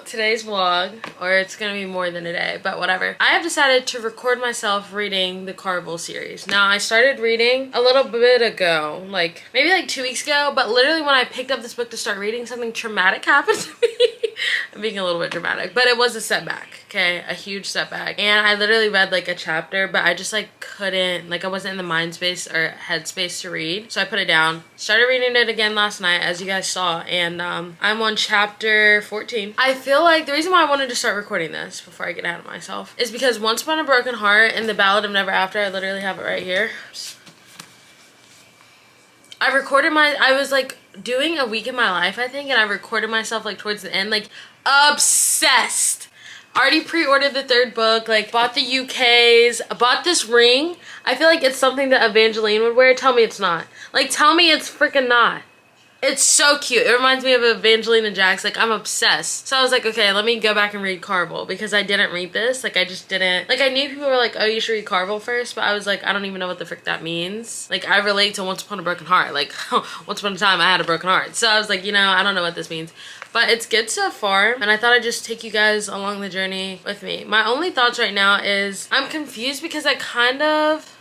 Today's vlog, or it's gonna be more than a day, but whatever. I have decided to record myself reading the Caraval series. Now, I started reading a little bit ago, like maybe like 2 weeks ago, but literally when I picked up this book to start reading, something traumatic happened to me. I'm being a little bit dramatic, but it was a setback, okay? A huge setback. And I literally read like a chapter, but I just like couldn't, like I wasn't in the mind space or headspace to read. So I put it down, started reading it again last night, as you guys saw, and I'm on chapter 14. I feel like the reason why I wanted to start recording this before I get ahead of myself is because Once Upon a Broken Heart and The Ballad of Never After, I literally have it right here. I was like doing a week in my life, I think, and I recorded myself like towards the end, like obsessed. Already pre-ordered the third book, like bought the UKs, bought this ring. I feel like it's something that Evangeline would wear. Tell me it's not. Like, tell me it's freaking not. It's so cute. It reminds me of Evangeline and Jax. Like, I'm obsessed. So I was like, okay, let me go back and read Caraval, because I didn't read this. Like, I just didn't. Like, I knew people were like, oh, you should read Caraval first, but I was like, I don't even know what the frick that means. Like, I relate to Once Upon a Broken Heart. Like, once upon a time, I had a broken heart. So I was like, you know, I don't know what this means. But it's good so far, and I thought I'd just take you guys along the journey with me. My only thoughts right now is I'm confused because I kind of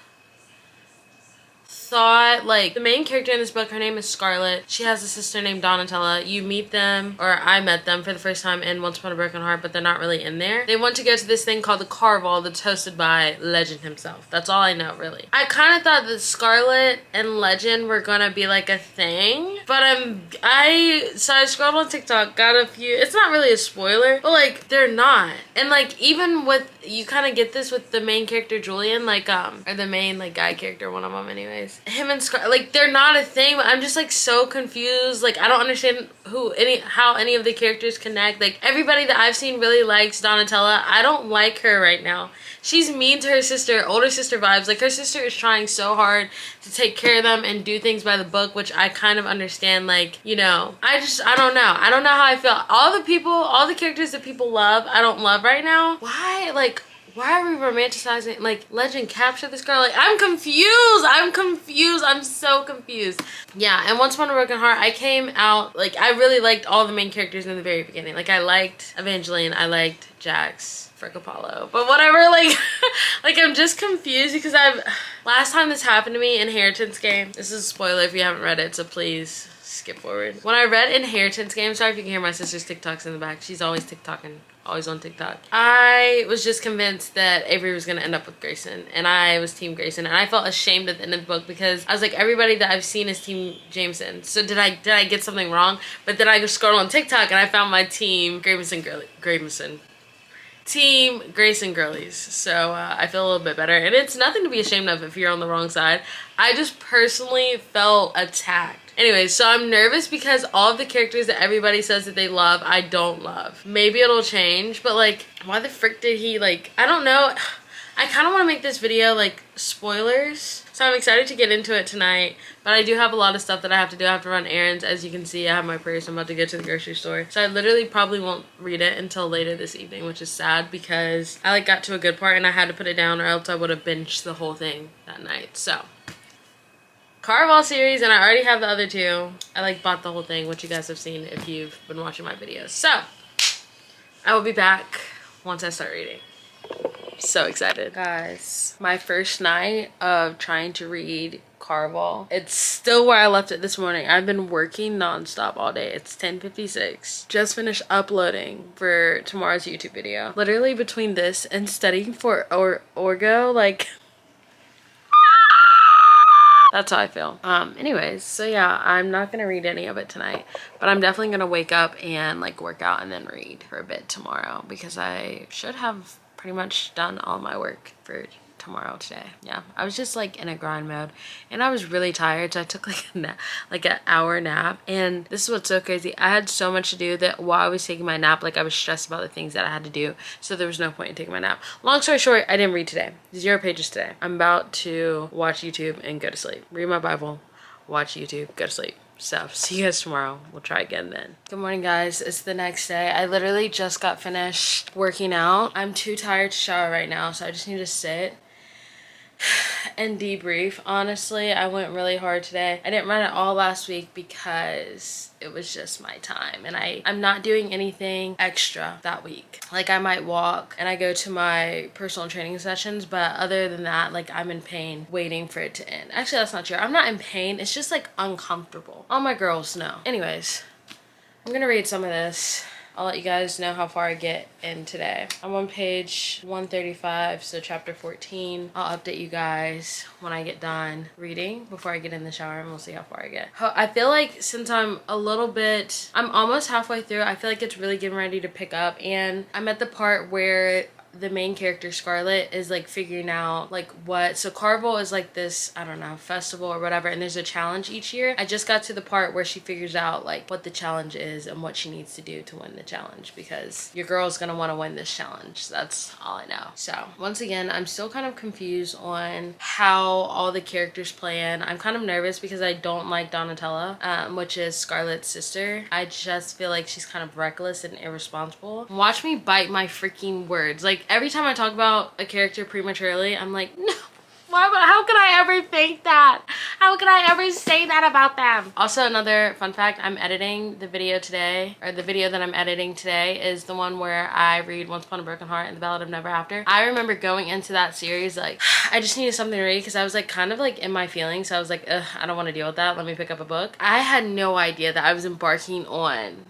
thought, like, the main character in this book, her name is Scarlett. She has a sister named Donatella. You meet them, or I met them for the first time in Once Upon a Broken Heart, but they're not really in there. They want to go to this thing called the Caraval that's hosted by Legend himself. That's all I know, really. I kind of thought that Scarlett and Legend were gonna be like a thing, but I scrolled on TikTok, got a few, it's not really a spoiler, but like, they're not. And like, even with, you kind of get this with the main character Julian, like, or the main like guy character, one of them anyways. Him and Scar, like, they're not a thing. I'm just like so confused. Like, I don't understand how any of the characters connect. Like, everybody that I've seen really likes Donatella. I don't like her right now. She's mean to her sister, older sister vibes. Like, her sister is trying so hard to take care of them and do things by the book, which I kind of understand. Like, you know, I don't know. I don't know how I feel. All the characters that people love, I don't love right now. Why? Like, why are we romanticizing, like, Legend captured this girl? Like, I'm confused. I'm so confused. Yeah, and Once Upon a Broken Heart, I came out, like, I really liked all the main characters in the very beginning. Like, I liked Evangeline, I liked Jax, frick Apollo, but whatever, like, like, I'm just confused because last time this happened to me, Inheritance Game, this is a spoiler if you haven't read it, so please skip forward. When I read Inheritance Game, sorry if you can hear my sister's TikToks in the back, she's always TikToking. Always on TikTok. I was just convinced that Avery was gonna end up with Grayson, and I was Team Grayson, and I felt ashamed at the end of the book because I was like, everybody that I've seen is Team Jameson. So did I get something wrong? But then I just scrolled on TikTok and I found my Team Team Grayson girlies. So I feel a little bit better, and it's nothing to be ashamed of if you're on the wrong side. I just personally felt attacked. Anyway, so I'm nervous because all of the characters that everybody says that they love, I don't love. Maybe it'll change, but like, why the frick did he, like, I don't know. I kind of want to make this video like spoilers. So I'm excited to get into it tonight, but I do have a lot of stuff that I have to do. I have to run errands. As you can see, I have my purse. I'm about to go to the grocery store. So I literally probably won't read it until later this evening, which is sad because I like got to a good part and I had to put it down or else I would have binged the whole thing that night. So Caraval series, and I already have the other two. I like bought the whole thing, which you guys have seen if you've been watching my videos. So I will be back once I start reading. So excited. Guys, my first night of trying to read Caraval. It's still where I left it this morning. I've been working nonstop all day. It's 10:56. Just finished uploading for tomorrow's YouTube video. Literally between this and studying for orgo, like... That's how I feel. Anyways, so yeah, I'm not gonna read any of it tonight, but I'm definitely gonna wake up and like work out and then read for a bit tomorrow because I should have pretty much done all my work for tomorrow today. Yeah, I was just like in a grind mode and I was really tired, so I took like a nap, like an hour nap. And this is what's so crazy, I had so much to do that while I was taking my nap, like I was stressed about the things that I had to do, so there was no point in taking my nap. Long story short, I didn't read today. 0 pages today. I'm about to watch YouTube and go to sleep, read my Bible, watch YouTube, go to sleep. So see you guys tomorrow. We'll try again then. Good morning, guys. It's the next day. I literally just got finished working out. I'm too tired to shower right now, so I just need to sit and debrief. Honestly, I went really hard today. I didn't run it all last week because it was just my time, and I'm not doing anything extra that week. Like I might walk and I go to my personal training sessions, but other than that, like I'm in pain waiting for it to end. Actually, that's not true. I'm not in pain. It's just like uncomfortable. All my girls know. Anyways, I'm gonna read some of this. I'll let you guys know how far I get in today. I'm on page 135, so chapter 14. I'll update you guys when I get done reading before I get in the shower, and we'll see how far I get. I feel like since I'm almost halfway through, I feel like it's really getting ready to pick up, and I'm at the part where the main character Scarlett is like figuring out like so Caraval is like this, I don't know, festival or whatever, and there's a challenge each year. I just got to the part where she figures out like what the challenge is and what she needs to do to win the challenge, because your girl's gonna want to win this challenge. That's all I know. So once again, I'm still kind of confused on how all the characters play in. I'm kind of nervous because I don't like Donatella, which is Scarlett's sister. I just feel like she's kind of reckless and irresponsible. Watch me bite my freaking words. Like every time I talk about a character prematurely, I'm like, no, how could I ever think that? How could I ever say that about them? Also, another fun fact, I'm editing the video today, or the video that I'm editing today is the one where I read Once Upon a Broken Heart and The Ballad of Never After. I remember going into that series like, I just needed something to read because I was like kind of like in my feelings. So I was like, ugh, I don't want to deal with that. Let me pick up a book. I had no idea that I was embarking on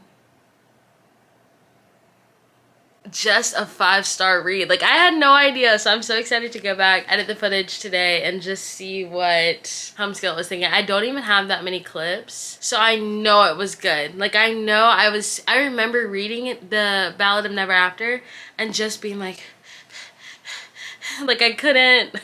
just a 5-star read. Like I had no idea, so I'm so excited to go back, edit the footage today, and just see what Humskill was thinking. I don't even have that many clips, so I know it was good. Like I remember reading it, The Ballad of Never After, and just being like like I couldn't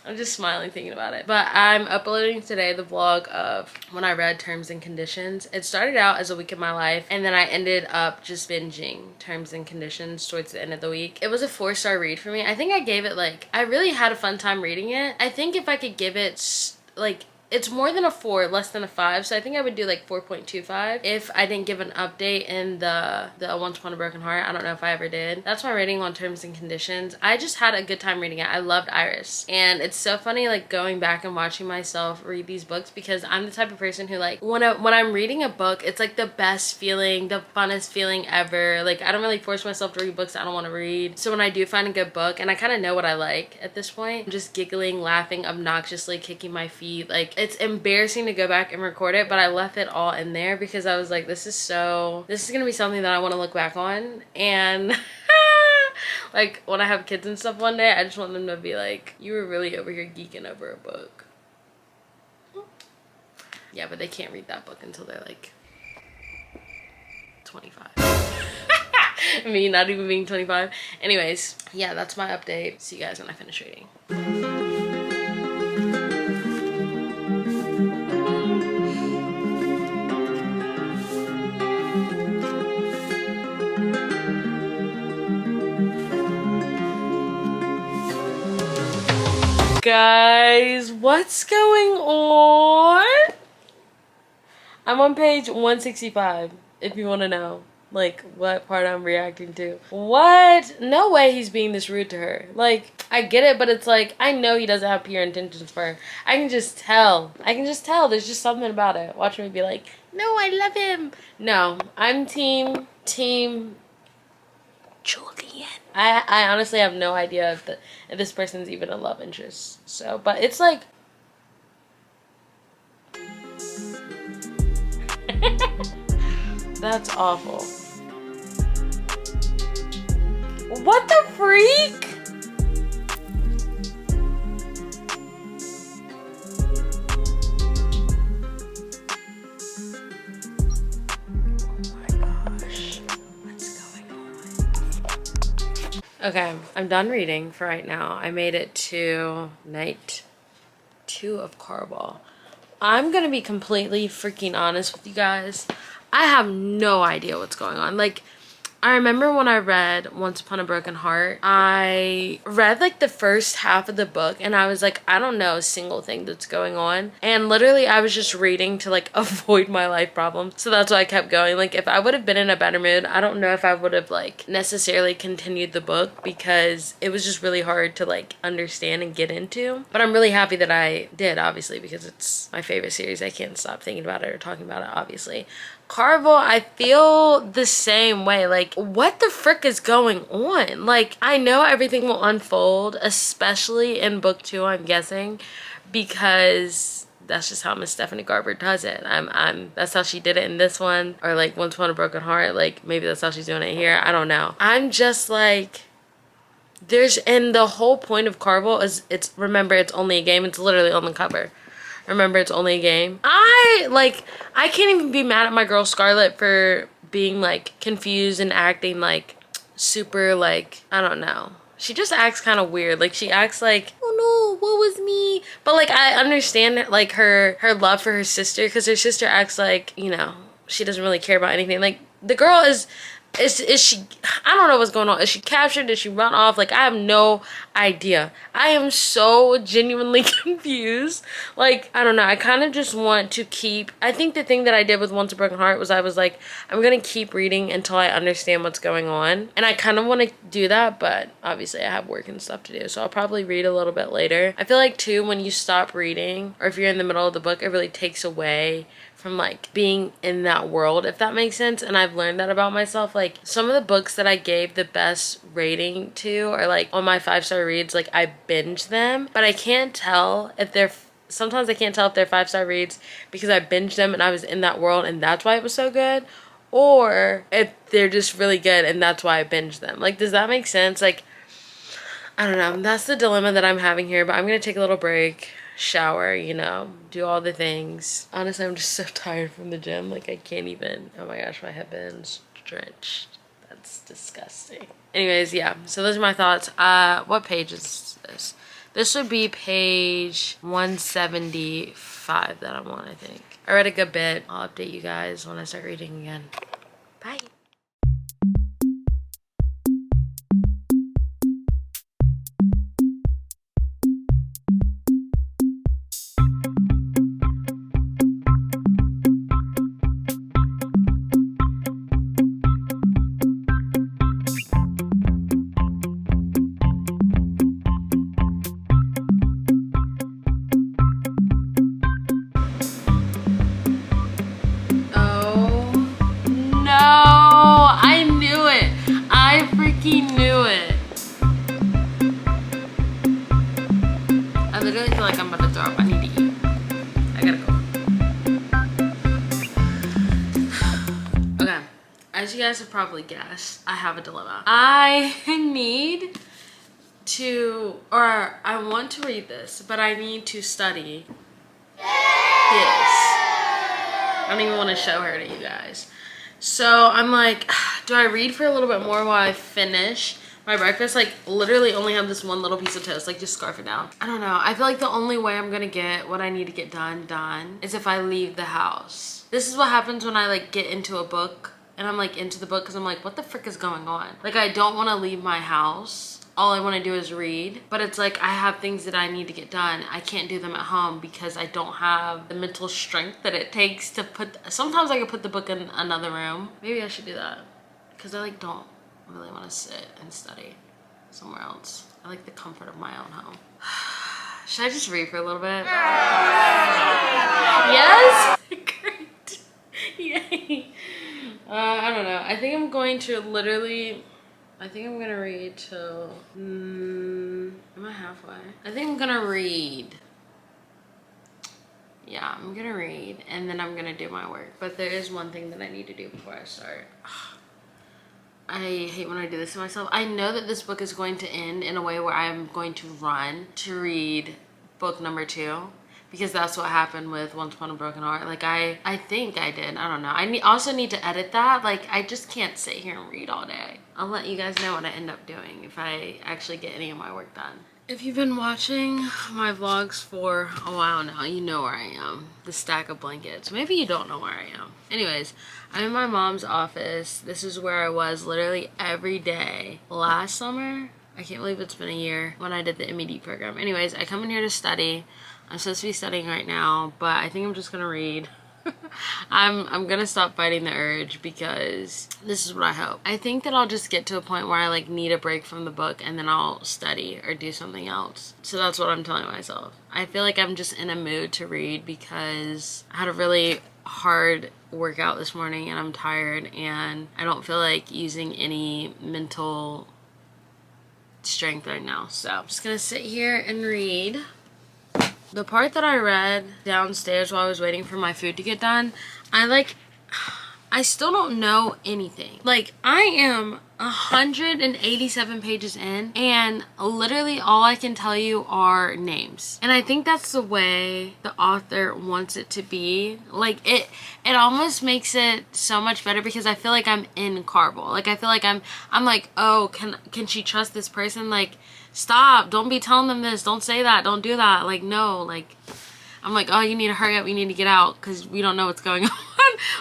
I'm just smiling thinking about it. But I'm uploading today the vlog of when I read Terms and Conditions. It started out as a week of my life, and then I ended up just binging Terms and Conditions towards the end of the week. It was a 4-star read for me. I think I gave it like, I really had a fun time reading it. I think if I could give it like, it's more than a 4, less than a 5, so I think I would do like 4.25 if I didn't give an update in the Once Upon a Broken Heart. I don't know if I ever did. That's my rating on Terms and Conditions. I just had a good time reading it. I loved Iris, and it's so funny like going back and watching myself read these books, because I'm the type of person who like when I'm reading a book, it's like the best feeling, the funnest feeling ever. Like I don't really force myself to read books I don't want to read. So when I do find a good book, and I kind of know what I like at this point, I'm just giggling, laughing, obnoxiously kicking my feet. Like it's embarrassing to go back and record it, but I left it all in there because I was like, this is gonna be something that I want to look back on. And like when I have kids and stuff one day, I just want them to be like, you were really over here geeking over a book. Yeah, but they can't read that book until they're like 25. Me not even being 25. Anyways, yeah, that's my update. See you guys when I finish reading. Guys, what's going on? I'm on page 165, if you want to know like what part I'm reacting to. What? No way he's being this rude to her. Like, I get it, but it's like, I know he doesn't have pure intentions for her. I can just tell. There's just something about it. Watch me be like, no, I love him. No, I'm team Julian. I honestly have no idea if this person's even a love interest. So, but it's like, That's awful. What the freak? Okay, I'm done reading for right now. I made it to night 2 of Caraval. I'm gonna be completely freaking honest with you guys. I have no idea what's going on. Like, I remember when I read Once Upon a Broken Heart, I read like the first half of the book and I was like, I don't know a single thing that's going on. And literally I was just reading to like avoid my life problems. So that's why I kept going. Like, if I would have been in a better mood, I don't know if I would have like necessarily continued the book because it was just really hard to like understand and get into. But I'm really happy that I did, obviously, because it's my favorite series. I can't stop thinking about it or talking about it, obviously. Caraval, I feel the same way. Like, what the frick is going on? Like, I know everything will unfold, especially in book 2, I'm guessing, because that's just how Miss Stephanie Garber does it. That's how she did it in this one, or like Once Upon a Broken Heart. Like, maybe that's how she's doing it here. I don't know. I'm just like, and the whole point of Caraval is, remember, it's only a game. It's literally on the cover. Remember, it's only a game. I can't even be mad at my girl Scarlett for being like confused and acting like super like, I don't know. She just acts kind of weird. Like, she acts like, oh no, what was me? But like, I understand like her love for her sister, because her sister acts like, you know, she doesn't really care about anything. Like, the girl is she, I don't know what's going on. Is she captured? Did she run off? Like, I have no idea. I am so genuinely confused. Like, I don't know. I kind of just want to keep, I think the thing that I did with Once a Broken Heart was I was like, I'm gonna keep reading until I understand what's going on. And I kind of want to do that, but obviously I have work and stuff to do, so I'll probably read a little bit later. I feel like too, when you stop reading, or if you're in the middle of the book, it really takes away from like being in that world, if that makes sense. And I've learned that about myself. Like, some of the books that I gave the best rating to, or like on my 5-star reads, like I binge them, but I can't tell if they're, sometimes I can't tell if they're 5-star reads because I binged them and I was in that world and that's why it was so good, or if they're just really good and that's why I binged them. Like, does that make sense? Like, I don't know. That's the dilemma that I'm having here, but I'm gonna take a little break, shower, you know, do all the things. Honestly, I'm just so tired from the gym. Like, I can't even, oh my gosh, my headband's drenched. That's disgusting. Anyways, yeah, so those are my thoughts. What page is this? This would be page 175 that I'm on, I think. I read a good bit. I'll update you guys when I start reading again. Bye. I literally feel like I'm about to throw up. I need to eat. I gotta go. Okay, as you guys have probably guessed, I have a dilemma. I need to, or I want to read this, but I need to study this. I don't even want to show her to you guys. So I'm like, do I read for a little bit more while I finish my breakfast? Like, literally only have this one little piece of toast, like just scarf it down. I don't know. I feel like the only way I'm gonna get what I need to get done is if I leave the house. This is what happens when I like get into a book and I'm like into the book because I'm like, what the frick is going on? Like, I don't want to leave my house. All I want to do is read, but it's like I have things that I need to get done. I can't do them at home because I don't have the mental strength that it takes to put, sometimes I could put the book in another room. Maybe I should do that because I like don't really want to sit and study somewhere else. I like the comfort of my own home. Should I just read for a little bit? Yes? Great. Yay. I don't know. I think I'm going to literally, I think I'm gonna read till, am I halfway? I think I'm gonna read, yeah, I'm gonna read and then I'm gonna do my work. But there is one thing that I need to do before I start. I hate when I do this to myself. I know that this book is going to end in a way where I'm going to run to read book number 2. Because that's what happened with Once Upon a Broken Heart. Like, I think I did. I don't know. I also need to edit that. Like, I just can't sit here and read all day. I'll let you guys know what I end up doing if I actually get any of my work done. If you've been watching my vlogs for a while now, you know where I am. The stack of blankets. Maybe you don't know where I am. Anyways, I'm in my mom's office. This is where I was literally every day last summer. I can't believe it's been a year when I did the MED program. Anyways, I come in here to study. I'm supposed to be studying right now, but I think I'm just gonna read. I'm gonna stop fighting the urge because this is what I hope. I think that I'll just get to a point where I like need a break from the book and then I'll study or do something else. So that's what I'm telling myself. I feel like I'm just in a mood to read because I had a really hard workout this morning and I'm tired and I don't feel like using any mental strength right now. So I'm just gonna sit here and read. The part that I read downstairs while I was waiting for my food to get done, I still don't know anything. Like, I am 187 pages in and literally all I can tell you are names. And I think that's the way the author wants it to be. Like, it almost makes it so much better because I feel like I'm in Caraval. Like, I feel like I'm like, oh, can she trust this person? Like, stop, don't be telling them this, don't say that, don't do that. Like, no, like, I'm like, oh, you need to hurry up, you need to get out because we don't know what's going on.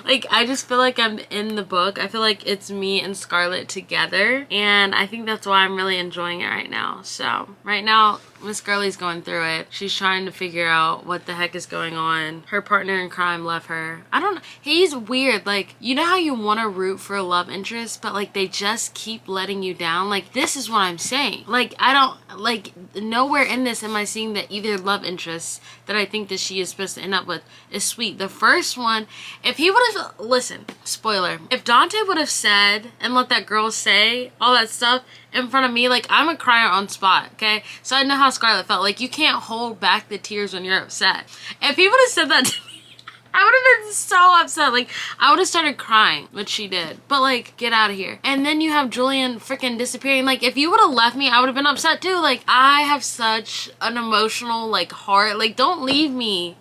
Like, I just feel like I'm in the book. I feel like it's me and Scarlett together and I think that's why I'm really enjoying it right now. So right now Miss Girlie's going through it. She's trying to figure out what the heck is going on. Her partner in crime left her. I don't know, he's weird. Like, you know how you want to root for a love interest but like they just keep letting you down? Like, this is what I'm saying. Like, I don't, like, nowhere in this am I seeing that either love interest that I think that she is supposed to end up with is sweet. The first one, if he would have, listen, spoiler, if Dante would have said and let that girl say all that stuff in front of me, like, I'm a crier on spot, okay? So I know how Scarlett felt. Like, you can't hold back the tears when you're upset. If he would have said that to me, I would have been so upset. Like, I would have started crying, which she did. But, like, get out of here. And then you have Julian freaking disappearing. Like, if you would have left me, I would have been upset too. Like, I have such an emotional, like, heart. Like, don't leave me.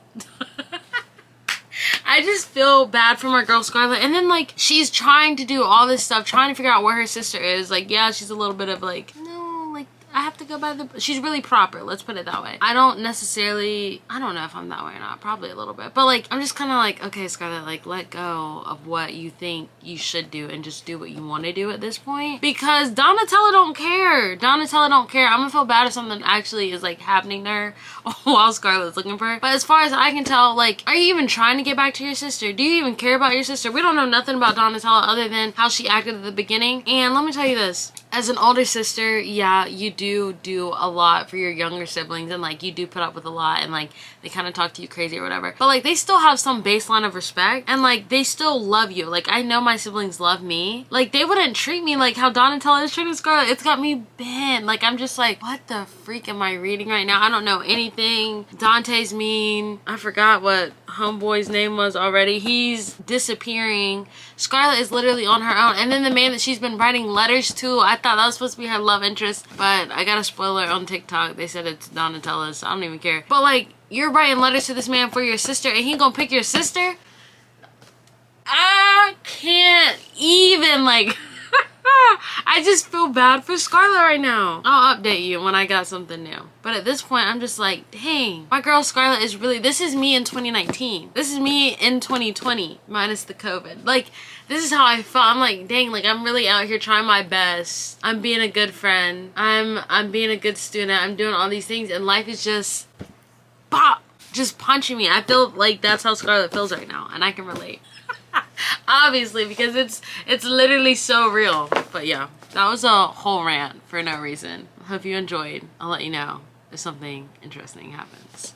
I just feel bad for my girl Scarlett. And then, like, she's trying to do all this stuff, trying to figure out where her sister is. Like, yeah, she's a little bit of, like, no, like, I have to go by the... She's really proper, let's put it that way. I don't necessarily... I don't know if I'm that way or not. Probably a little bit. But, like, I'm just kind of like, okay, Scarlett, like, let go of what you think you should do and just do what you want to do at this point. Because Donatella don't care. Donatella don't care. I'm gonna feel bad if something actually is, like, happening to her while Scarlett's looking for her. But as far as I can tell, like, are you even trying to get back to your sister? Do you even care about your sister? We don't know nothing about Donatella other than how she acted at the beginning. And let me tell you this. As an older sister, yeah, you do a lot for your younger siblings and like you do put up with a lot and like they kind of talk to you crazy or whatever, but like they still have some baseline of respect and like they still love you. Like, I know my siblings love me. Like, they wouldn't treat me like how Donatella is treating Scarlett. It's got me bent. Like, I'm just like, what the freak am I reading right now? I don't know anything. Dante's mean. I forgot what homeboy's name was already. He's disappearing. Scarlett is literally on her own. And then the man that she's been writing letters to, I thought that was supposed to be her love interest, but I got a spoiler on TikTok. They said it's Donatella, so I don't even care. But like, you're writing letters to this man for your sister and he gonna pick your sister? I can't even, like... I just feel bad for Scarlett right now. I'll update you when I got something new. But at this point, I'm just like, dang, my girl Scarlett is really, this is me in 2019. This is me in 2020, minus the COVID. Like, this is how I felt. I'm like, dang, like, I'm really out here trying my best. I'm being a good friend. I'm being a good student. I'm doing all these things, and life is just, pop, just punching me. I feel like that's how Scarlett feels right now, and I can relate. Obviously, because it's literally so real. But yeah, that was a whole rant for no reason. Hope you enjoyed. I'll let you know if something interesting happens.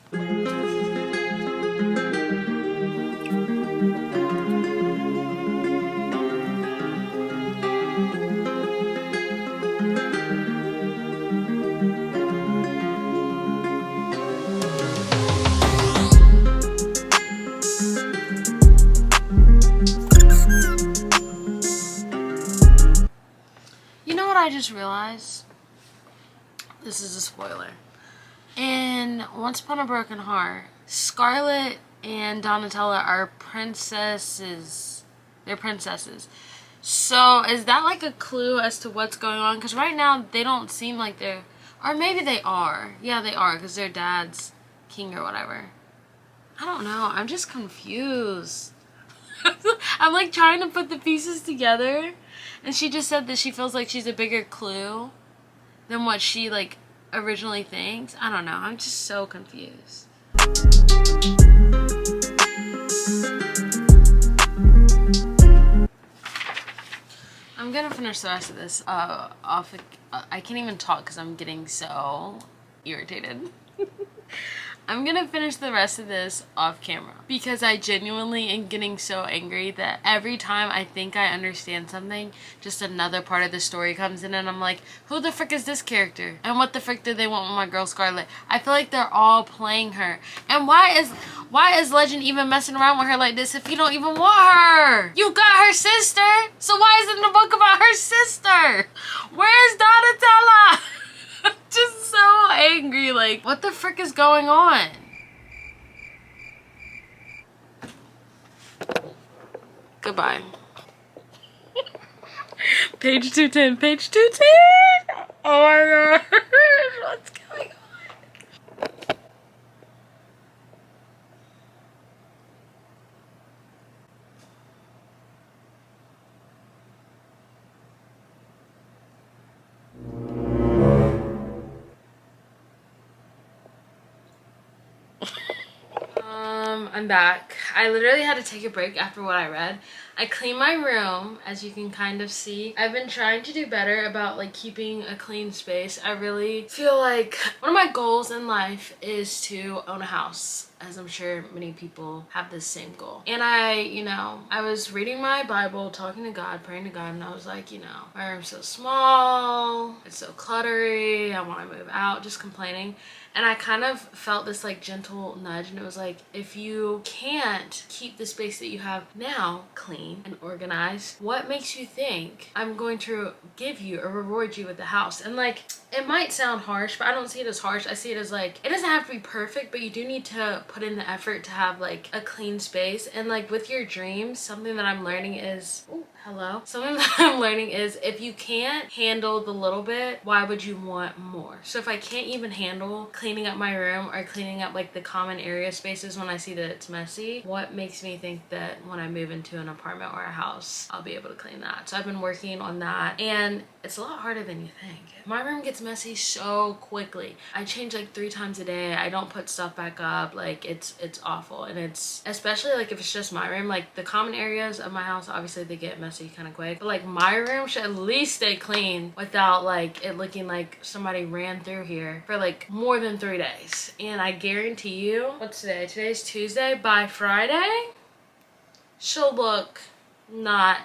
just realized, this is a spoiler. In Once Upon a Broken Heart, Scarlett and Donatella are princesses. They're princesses. So is that like a clue as to what's going on? Because right now they don't seem like they're, or maybe they are. Yeah, they are, because their dad's king or whatever. I don't know. I'm just confused. I'm like trying to put the pieces together, and she just said that she feels like she's a bigger clue than what she like originally thinks. I don't know. I'm just so confused. I'm gonna finish the rest of this off. I can't even talk because I'm getting so irritated. I'm gonna finish the rest of this off camera because I genuinely am getting so angry that every time I think I understand something, just another part of the story comes in and I'm like, who the frick is this character? And what the frick did they want with my girl Scarlett? I feel like they're all playing her. And why is Legend even messing around with her like this if you don't even want her? You got her sister! So why isn't the book about her sister? Where's Donatella? I'm just so angry, like, what the frick is going on? Goodbye. Page 210, page 210! Oh my god, what's going on? I'm back. I literally had to take a break after what I read. I cleaned my room, as you can kind of see. I've been trying to do better about like keeping a clean space. I really feel like one of my goals in life is to own a house, as I'm sure many people have this same goal. And I was reading my Bible, talking to God, praying to God, and I was like, my room's so small, it's so cluttery, I want to move out, just complaining. And I kind of felt this like gentle nudge, and it was like, if you can't keep the space that you have now clean and organized, what makes you think I'm going to give you or reward you with the house? And like, it might sound harsh, but I don't see it as harsh. I see it as like, it doesn't have to be perfect, but you do need to put in the effort to have like a clean space. And like with your dreams, something that I'm learning is, something that I'm learning is, if you can't handle the little bit, why would you want more? So if I can't even handle cleaning up my room or cleaning up like the common area spaces when I see that it's messy, what makes me think that when I move into an apartment or a house, I'll be able to clean that? So I've been working on that, and it's a lot harder than you think. My room gets messy so quickly. I change like 3 times a day. I don't put stuff back up. Like it's awful. And it's especially like if it's just my room, like the common areas of my house, obviously they get messy kind of quick, but like my room should at least stay clean without like it looking like somebody ran through here for like more than 3 days. And I guarantee you, what's today? Today's Tuesday. By Friday, she'll look not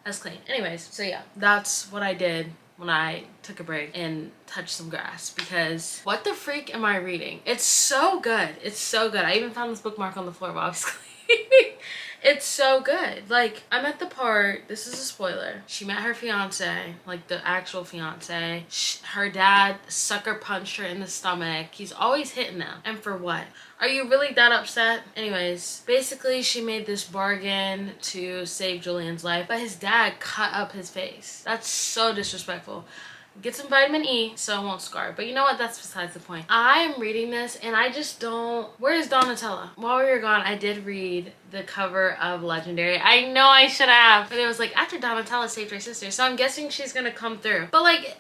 as clean. Anyways, so yeah, that's what I did when I took a break and touched some grass, because what the freak am I reading? It's so good. It's so good. I even found this bookmark on the floor while I was cleaning. It's so good. Like, I'm at the part, this is a spoiler, she met her fiance, like the actual fiance. Her dad sucker punched her in the stomach. He's always hitting them. And for what? Are you really that upset? Anyways, basically she made this bargain to save Julian's life, but his dad cut up his face. That's so disrespectful. Get some vitamin E so it won't scar. But you know what? That's besides the point. I am reading this and I just don't... Where's Donatella? While we were gone, I did read the cover of Legendary. I know I should have. But it was like, after Donatella saved her sister. So I'm guessing she's gonna come through. But like...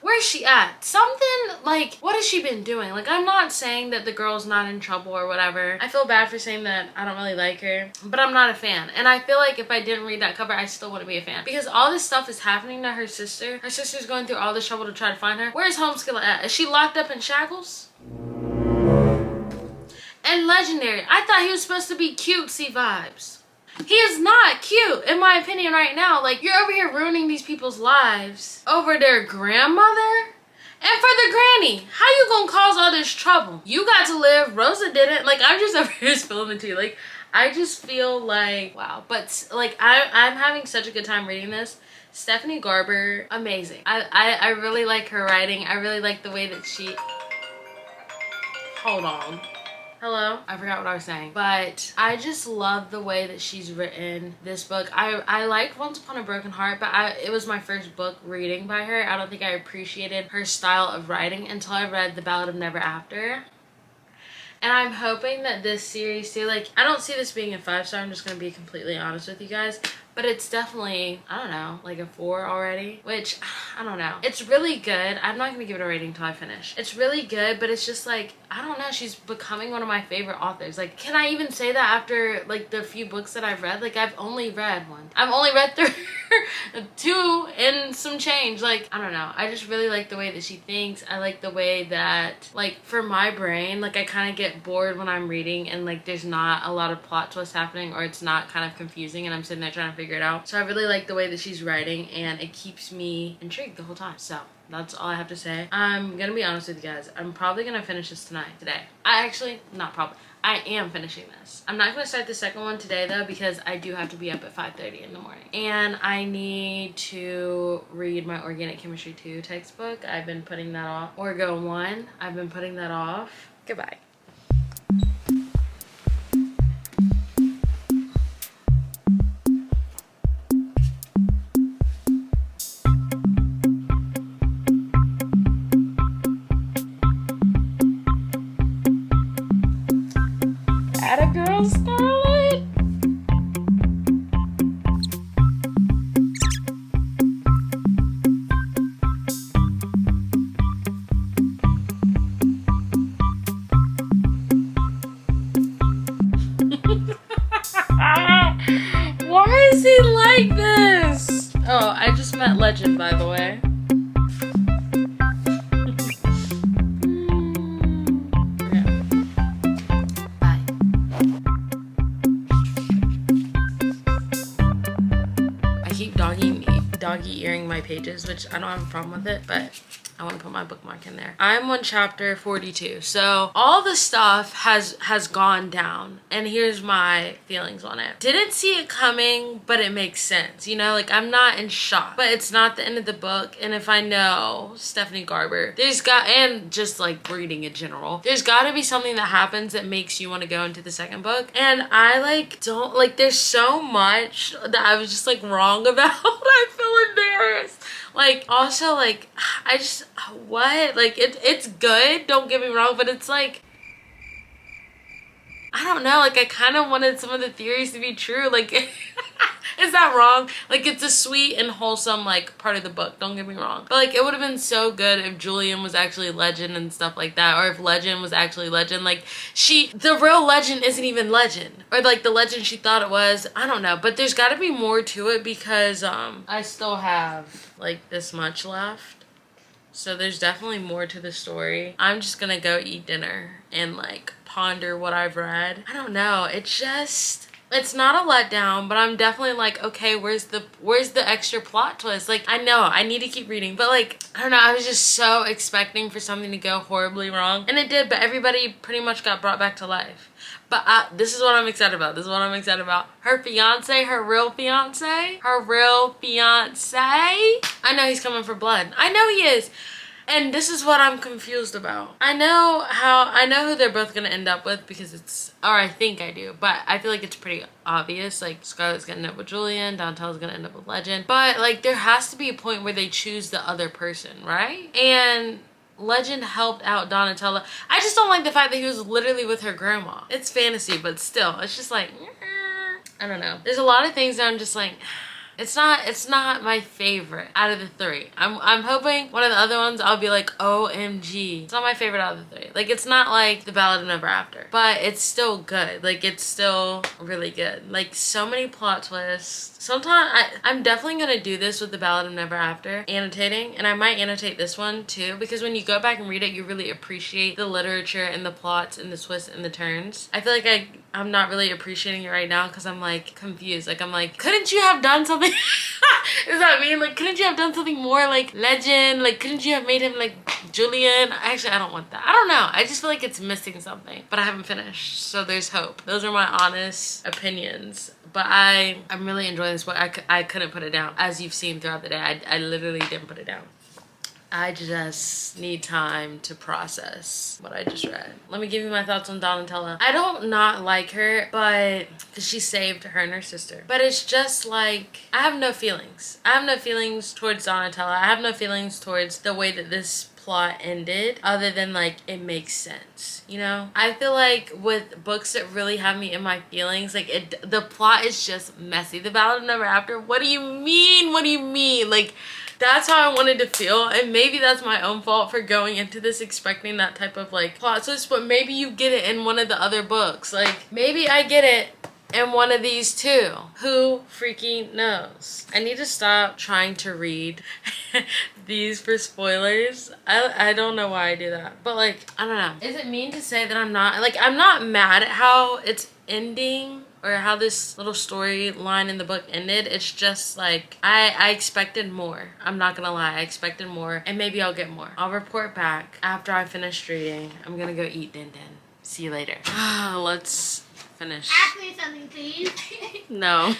where's she at? Something like, what has she been doing? Like, I'm not saying that the girl's not in trouble or whatever. I feel bad for saying that I don't really like her, but I'm not a fan. And I feel like if I didn't read that cover, I still wouldn't be a fan, because all this stuff is happening to her sister. Her sister's going through all this trouble to try to find her. Where's Homeschooler at? Is she locked up in shackles? And Legendary, I thought he was supposed to be cutesy vibes. He is not cute, in my opinion, right now. Like, you're over here ruining these people's lives over their grandmother and for the granny. How you gonna cause all this trouble? You got to live, Rosa didn't. Like, I'm just over here spilling the tea. Like, I just feel like, wow. But like, I'm having such a good time reading this Stephanie Garber, amazing. I really like her writing. I really like the way that she... Hold on. Hello? I forgot what I was saying. But I just love the way that she's written this book. I liked Once Upon a Broken Heart, but it was my first book reading by her. I don't think I appreciated her style of writing until I read The Ballad of Never After. And I'm hoping that this series too, like, I don't see this being a 5-star, I'm just gonna be completely honest with you guys. But it's definitely, I don't know, like a 4 already, which, I don't know. It's really good. I'm not gonna give it a rating until I finish. It's really good, but it's just like, I don't know, she's becoming one of my favorite authors. Like, can I even say that after, like, the few books that I've read? Like, I've only read one. I've only read through 2 and some change. Like, I don't know. I just really like the way that she thinks. I like the way that, like, for my brain, like, I kind of get bored when I'm reading and, like, there's not a lot of plot twists happening, or it's not kind of confusing and I'm sitting there trying to figure it out. So I really like the way that she's writing, and it keeps me intrigued the whole time. So that's all I have to say. I'm gonna be honest with you guys. I'm probably gonna finish this today. I am finishing this. I'm not gonna start the second one today though, because I do have to be up at 5:30 in the morning. And I need to read my Organic Chemistry 2 textbook. I've been putting that off. Orgo 1, I've been putting that off. Goodbye. Atta girl, Scarlett. Why is he like this? Oh, I just met Legend, by the way. Doggy earring my pages, which I don't have a problem with it, but I want to put my bookmark in there. I'm on chapter 42, so all the stuff has gone down, and here's my feelings on it. Didn't see it coming, but it makes sense, you know? Like, I'm not in shock, but it's not the end of the book. And if I know Stephanie Garber, and just like reading in general, there's got to be something that happens that makes you want to go into the second book. And I there's so much that I was just like wrong about. I feel embarrassed. Like, also, like, what? Like, it's good, don't get me wrong, but it's like, I don't know, like, I kind of wanted some of the theories to be true. Like, is that wrong? Like, it's a sweet and wholesome, like, part of the book, don't get me wrong. But, like, it would have been so good if Julian was actually Legend and stuff like that, or if Legend was actually Legend. Like, the real Legend isn't even Legend, or, like, the Legend she thought it was. I don't know, but there's got to be more to it, because, I still have, like, this much left. So there's definitely more to the story. I'm just gonna go eat dinner and, like, ponder what I've read. I don't know, it's not a letdown, but I'm definitely like, okay, where's the extra plot twist? Like, I know I need to keep reading, but, like, I don't know, I was just so expecting for something to go horribly wrong, and it did. But everybody pretty much got brought back to life. But this is what I'm excited about. Her fiance, her real fiance. I know he's coming for blood. I know he is. And this is what I'm confused about. I know who they're both gonna end up with, because I think I do, but I feel like it's pretty obvious. Like, Scarlett's gonna end up with Julian, Donatella's gonna end up with Legend. But, like, there has to be a point where they choose the other person, right? And Legend helped out Donatella. I just don't like the fact that he was literally with her grandma. It's fantasy, but still, it's just like, I don't know. There's a lot of things that I'm just like, it's not my favorite out of the 3. I'm hoping one of the other ones I'll be like, OMG. It's not my favorite out of the 3. Like, it's not like The Ballad of Never After, but it's still good. Like, it's still really good. Like, so many plot twists. Sometimes I'm definitely gonna do this with The Ballad of Never After, annotating, and I might annotate this one too, because when you go back and read it, you really appreciate the literature and the plots and the twists and the turns. I feel like I'm not really appreciating it right now, because I'm, like, confused. Like, I'm like, couldn't you have done something? Does that mean, like, couldn't you have done something more like Legend? Like, couldn't you have made him like Julian? Actually, I don't want that. I don't know. I just feel like it's missing something, but I haven't finished, so there's hope. Those are my honest opinions. But I'm really enjoying this book. I couldn't put it down. As you've seen throughout the day, I literally didn't put it down. I just need time to process what I just read. Let me give you my thoughts on Donatella. I don't not like her, but because she saved her and her sister. But it's just like, I have no feelings. I have no feelings towards Donatella. I have no feelings towards the way that this plot ended, other than like it makes sense, you know? I feel like with books that really have me in my feelings, like the plot is just messy. The Ballad of Never After, what do you mean? What do you mean? Like, that's how I wanted to feel, and maybe that's my own fault for going into this expecting that type of like plot twist, but maybe you get it in one of the other books. Like, maybe I get it in one of these too. Who freaking knows? I need to stop trying to read these for spoilers. I don't know why I do that, but like, I don't know. Is it mean to say that I'm not mad at how it's ending or how this little storyline in the book ended? It's just like, I expected more. I'm not gonna lie, I expected more, and maybe I'll get more. I'll report back after I finish reading. I'm gonna go eat din din. See you later. Let's finish. Ask me something, please. No. No!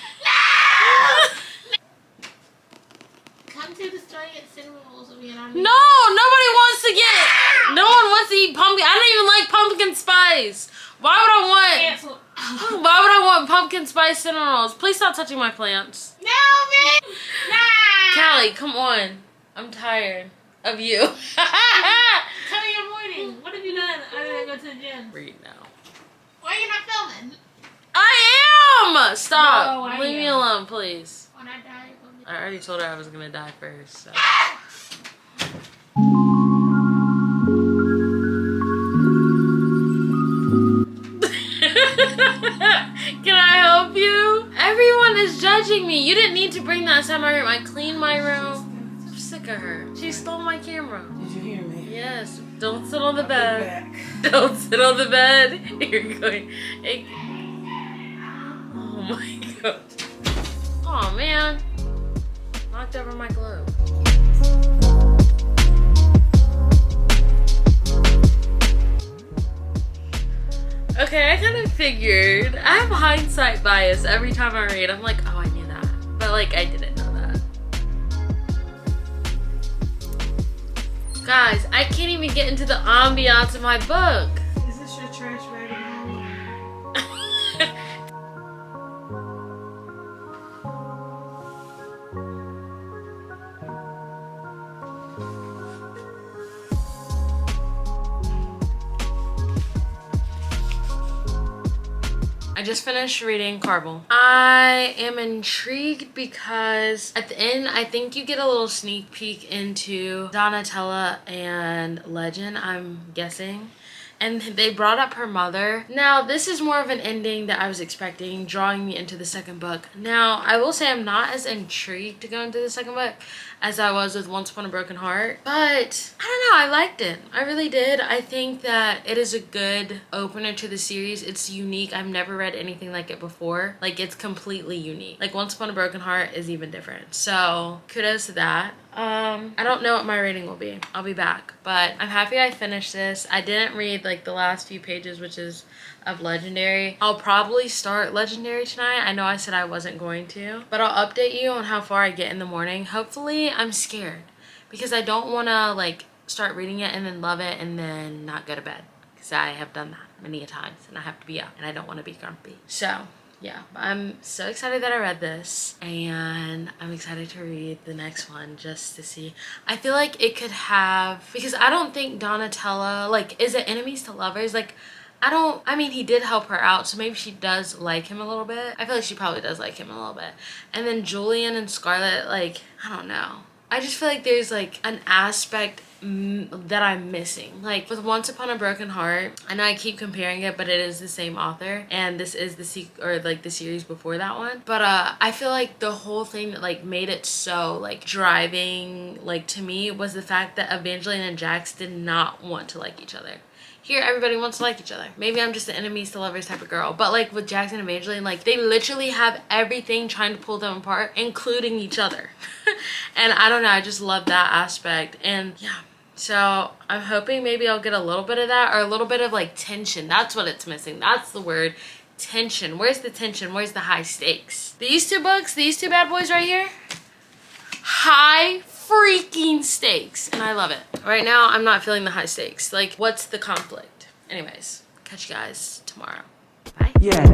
Come to the store and get cinnamon rolls with me and I'll No, nobody wants to get, no one wants to eat pumpkin. I don't even like pumpkin spice. Why would I want, cancel. why would I want pumpkin spice cinnamon rolls? Please stop touching my plants. No, man! Nah! Callie, come on. I'm tired of you. Tell me your morning. What have you done other than go to the gym? Read now. Why are you not filming? I am! Stop. No, I Leave me am. alone, please. When I die, you're gonna be- I already told her I was gonna die first, so. Can I help you? Everyone is judging me. You didn't need to bring that inside my room. I cleaned my room. I'm sick of her. She stole my camera. Did you hear me? Yes. Don't sit on the I'll be bed. back. Don't sit on the bed. You're going. Oh my god. Oh man. Knocked over my globe. Okay, I kind of figured. I have hindsight bias every time I read. I'm like, oh, I knew that. But like, I didn't know that. Guys, I can't even get into the ambiance of my book. Is this your trash bag at home? I just finished reading Caraval. I am intrigued because at the end, I think you get a little sneak peek into Donatella and Legend, I'm guessing. And they brought up her mother. Now, this is more of an ending that I was expecting, drawing me into the second book. Now, I will say I'm not as intrigued to go into the second book as I was with Once Upon a Broken Heart. But, I don't know, I liked it. I really did. I think that it is a good opener to the series. It's unique. I've never read anything like it before. Like, it's completely unique. Like, Once Upon a Broken Heart is even different. So, kudos to that. I don't know what my rating will be. I'll be back, but I'm happy I finished this. I didn't read like the last few pages, which is of Legendary. I'll probably start Legendary tonight. I know I said I wasn't going to, but I'll update you on how far I get in the morning. Hopefully, I'm scared because I don't want to like start reading it and then love it and then not go to bed, because I have done that many a times and I have to be up and I don't want to be grumpy. So yeah, I'm so excited that I read this, and I'm excited to read the next one just to see. I feel like it could have, because I don't think Donatella, like, is it enemies to lovers? Like, I mean, he did help her out, so maybe she does like him a little bit. I feel like she probably does like him a little bit. And then Julian and Scarlett, like, I don't know. I just feel like there's like an aspect that I'm missing. Like with Once Upon a Broken Heart, I know I keep comparing it, but it is the same author, and this is the the series before that one. But I feel like the whole thing that like made it so like driving like to me was the fact that Evangeline and Jax did not want to like each other. Here, everybody wants to like each other. Maybe I'm just an enemies to lovers type of girl. But like with Jax and Evangeline, like they literally have everything trying to pull them apart, including each other. And I don't know, I just love that aspect. And yeah, so I'm hoping maybe I'll get a little bit of that, or a little bit of like tension. That's what it's missing. That's the word. tension? Where's the tension? Where's the high stakes? These two books, these two bad boys right here, high freaking stakes, and I love it. Right now, I'm not feeling the high stakes. Like, what's the conflict? Anyways, catch you guys tomorrow. Bye. Yeah.